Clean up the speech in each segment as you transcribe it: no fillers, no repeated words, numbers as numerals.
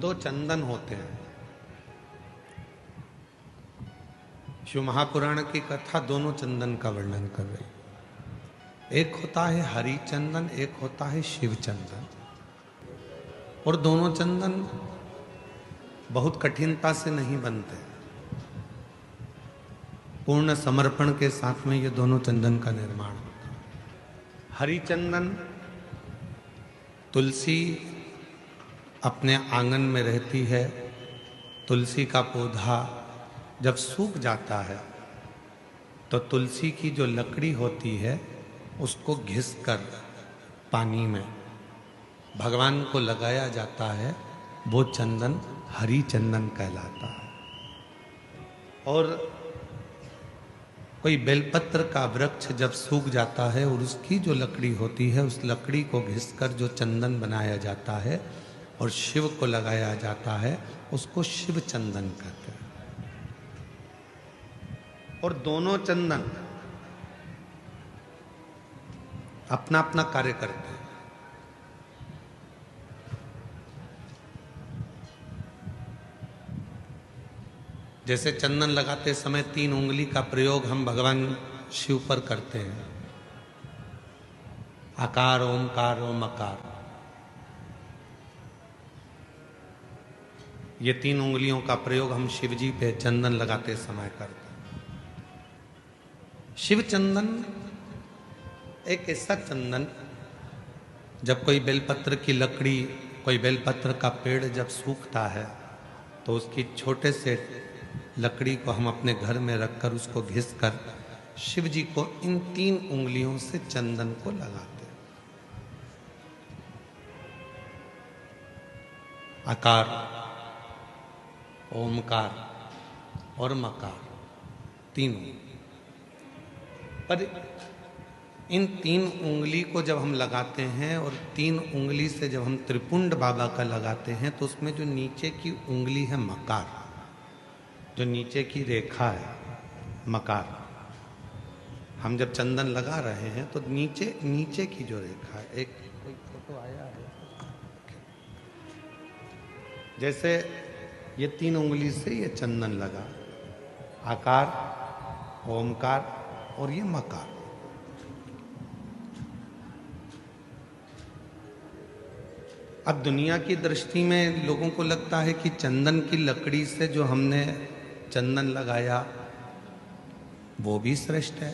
दो चंदन होते हैं। शिव महापुराण की कथा दोनों चंदन का वर्णन कर रही है। एक होता है हरि चंदन, एक होता है शिव चंदन। और दोनों चंदन बहुत कठिनता से नहीं बनते। पूर्ण समर्पण के साथ में ये दोनों चंदन का निर्माण होता है। हरि चंदन तुलसी अपने आंगन में रहती है। तुलसी का पौधा जब सूख जाता है तो तुलसी की जो लकड़ी होती है उसको घिसकर पानी में भगवान को लगाया जाता है। वो चंदन हरि चंदन कहलाता है। और कोई बेलपत्र का वृक्ष जब सूख जाता है और उसकी जो लकड़ी होती है उस लकड़ी को घिसकर जो चंदन बनाया जाता है और शिव को लगाया जाता है उसको शिव चंदन कहते हैं। और दोनों चंदन अपना अपना कार्य करते हैं। जैसे चंदन लगाते समय 3 उंगली का प्रयोग हम भगवान शिव पर करते हैं। आकार, ओमकार और मकार, ये 3 उंगलियों का प्रयोग हम शिव जी पे चंदन लगाते समय करते हैं। शिव चंदन एक ऐसा चंदन, जब कोई बेलपत्र की लकड़ी, कोई बेलपत्र का पेड़ जब सूखता है तो उसकी छोटे से लकड़ी को हम अपने घर में रखकर उसको घिसकर शिव जी को इन 3 उंगलियों से चंदन को लगाते हैं। आकार, ओमकार और मकार, तीनों। पर इन 3 उंगली को जब हम लगाते हैं और 3 उंगली से जब हम त्रिपुंड बाबा का लगाते हैं तो उसमें जो नीचे की उंगली है मकार, जो नीचे की रेखा है मकार, हम जब चंदन लगा रहे हैं तो नीचे नीचे की जो रेखा है, एक कोई फोटो आया है, जैसे ये 3 उंगली से ये चंदन लगा, आकार, ओमकार और ये मकार। अब दुनिया की दृष्टि में लोगों को लगता है कि चंदन की लकड़ी से जो हमने चंदन लगाया वो भी श्रेष्ठ है,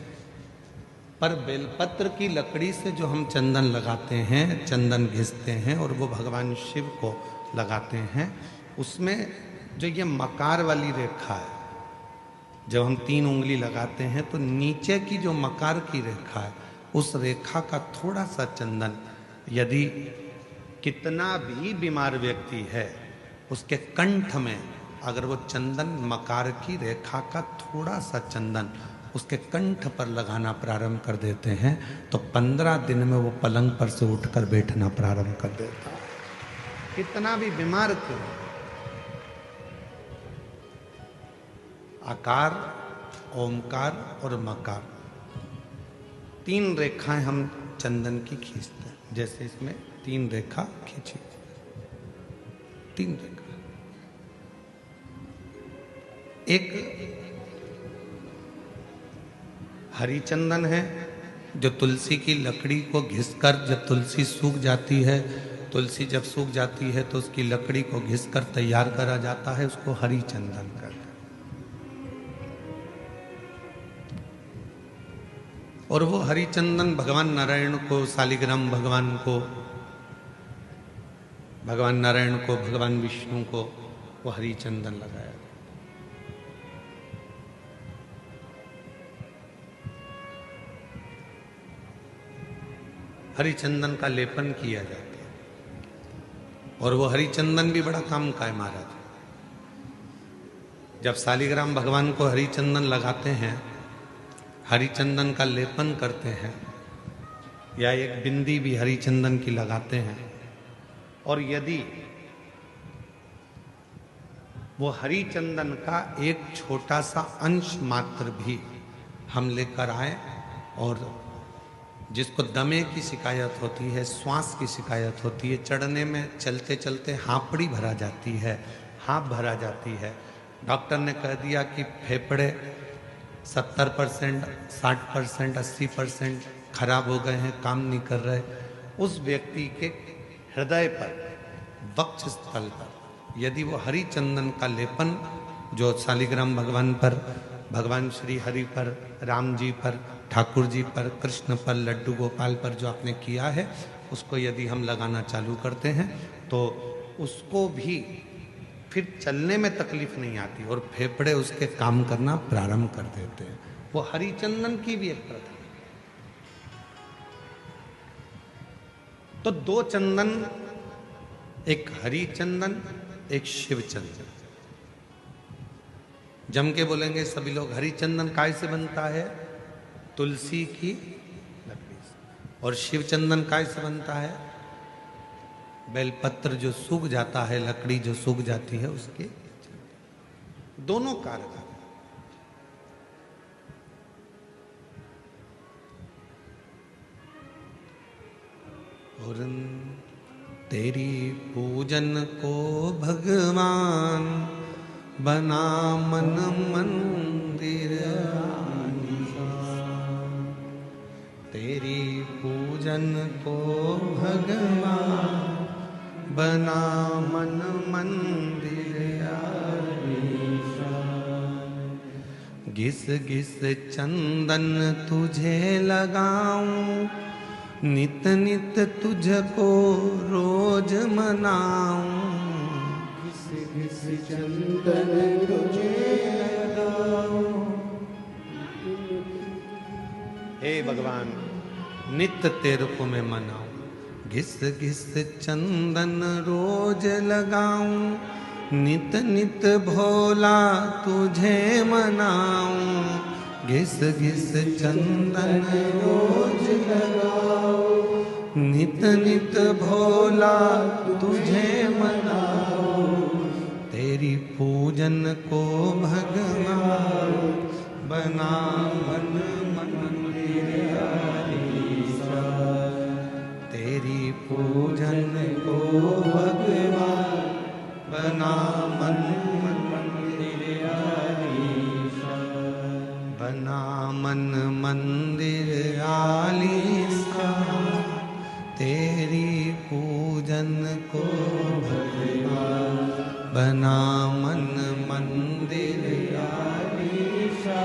पर बेलपत्र की लकड़ी से जो हम चंदन लगाते हैं, चंदन घिसते हैं और वो भगवान शिव को लगाते हैं, उसमें जो ये मकार वाली रेखा है, जब हम 3 उंगली लगाते हैं तो नीचे की जो मकार की रेखा है उस रेखा का थोड़ा सा चंदन, यदि कितना भी बीमार व्यक्ति है उसके कंठ में अगर वो चंदन मकार की रेखा का थोड़ा सा चंदन उसके कंठ पर लगाना प्रारंभ कर देते हैं तो 15 दिन में वो पलंग पर से उठकर बैठना प्रारंभ कर देता है, कितना भी बीमार क्यों। आकार, ओमकार और मकार, 3 रेखाएं हम चंदन की खींचते हैं। जैसे इसमें 3 रेखा खींची, 3 रेखा। एक हरी चंदन है जो तुलसी की लकड़ी को घिसकर, जब तुलसी सूख जाती है, तुलसी जब सूख जाती है तो उसकी लकड़ी को घिसकर तैयार करा जाता है, उसको हरी चंदन कहते हैं। और वो हरि चंदन भगवान नारायण को, शालिग्राम भगवान को, भगवान नारायण को, भगवान विष्णु को वो हरि चंदन लगाया। हरि चंदन का लेपन किया जाता है और वो हरि चंदन भी बड़ा काम का है महाराज। जब शालिग्राम भगवान को हरि चंदन लगाते हैं, हरि चंदन का लेपन करते हैं, या एक बिंदी भी हरि चंदन की लगाते हैं, और यदि वो हरि चंदन का एक छोटा सा अंश मात्र भी हम लेकर आए और जिसको दमे की शिकायत होती है, श्वास की शिकायत होती है, चढ़ने में चलते चलते हाँपड़ी भरा जाती है, हाँप भरा जाती है, डॉक्टर ने कह दिया कि फेफड़े 70%, 60%, 80% खराब हो गए हैं, काम नहीं कर रहे, उस व्यक्ति के हृदय पर, वक्षस्थल पर यदि वो हरि चंदन का लेपन जो शालिग्राम भगवान पर, भगवान श्री हरि पर, राम जी पर, ठाकुर जी पर, कृष्ण पर, लड्डू गोपाल पर जो आपने किया है, उसको यदि हम लगाना चालू करते हैं तो उसको भी फिर चलने में तकलीफ नहीं आती और फेफड़े उसके काम करना प्रारंभ कर देते हैं। वो हरिचंदन की भी एक प्रथा। तो दो चंदन, एक हरिचंदन, एक शिव चंदन। जम के बोलेंगे सभी लोग, हरिचंदन काय से बनता है? तुलसी की लकड़ी से। और शिव चंदन काय से बनता है? बेलपत्र जो सूख जाता है, लकड़ी जो सूख जाती है उसके। दोनों कारक। और तेरी पूजन को भगवान बना मन मंदिर, तेरी पूजन को भगवान बना मन मंदिर, घिस घिस चंदन तुझे लगाऊं, नित नित तुझको रोज मनाऊं, घिस घिस चंदन तुझे लगाऊं। हे भगवान, नित्य तेरे को मैं मनाऊं, घिस घिस चंदन रोज लगाऊं, नित नित भोला तुझे मनाऊं, घिस घिस चंदन रोज लगाऊं, नित नित भोला तुझे मनाऊं, तेरी पूजन को भगवान बना मन मंदिर, तेरी पूजन को भगवान बना मन मंदिर, बना मन मंदिर आलीसा, तेरी पूजन को भगवान बना मन मंदिर आलीसा,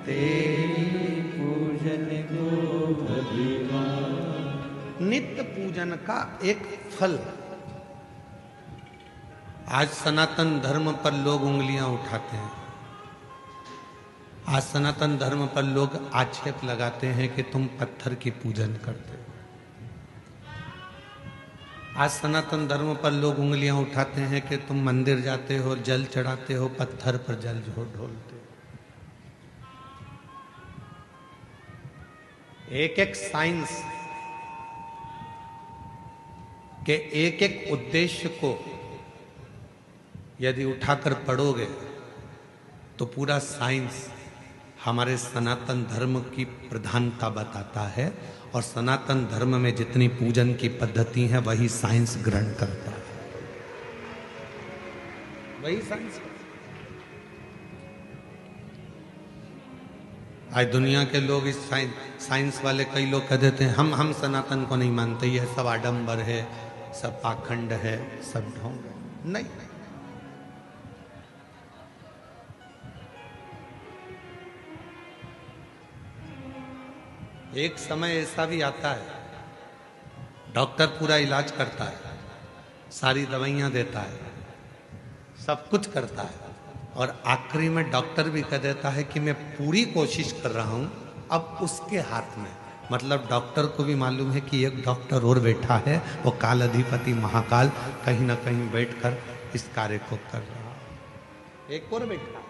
तेरी पूजन को भगवान। नित्य पूजन का एक फल। आज सनातन धर्म पर लोग उंगलियां उठाते हैं, आज सनातन धर्म पर लोग आक्षेप लगाते हैं कि तुम पत्थर की पूजन करते हो। आज सनातन धर्म पर लोग उंगलियां उठाते हैं कि तुम मंदिर जाते हो, जल चढ़ाते हो, पत्थर पर जल ढोलते हो। एक एक साइंस के एक एक उद्देश्य को यदि उठाकर पढ़ोगे तो पूरा साइंस हमारे सनातन धर्म की प्रधानता बताता है, और सनातन धर्म में जितनी पूजन की पद्धति है वही साइंस ग्रहण करता है, वही साइंस। आज दुनिया के लोग इस साइंस वाले कई लोग कह देते हैं हम सनातन को नहीं मानते, ये सब आडंबर है, सब पाखंड है, सब ढोंग है। नहीं, एक समय ऐसा भी आता है डॉक्टर पूरा इलाज करता है, सारी दवाइयां देता है, सब कुछ करता है, और आखिरी में डॉक्टर भी कह देता है कि मैं पूरी कोशिश कर रहा हूं, अब उसके हाथ में। मतलब डॉक्टर को भी मालूम है कि एक डॉक्टर और बैठा है, वो काल अधिपति महाकाल कहीं ना कहीं बैठकर इस कार्य को कर रहा है। एक और बैठा,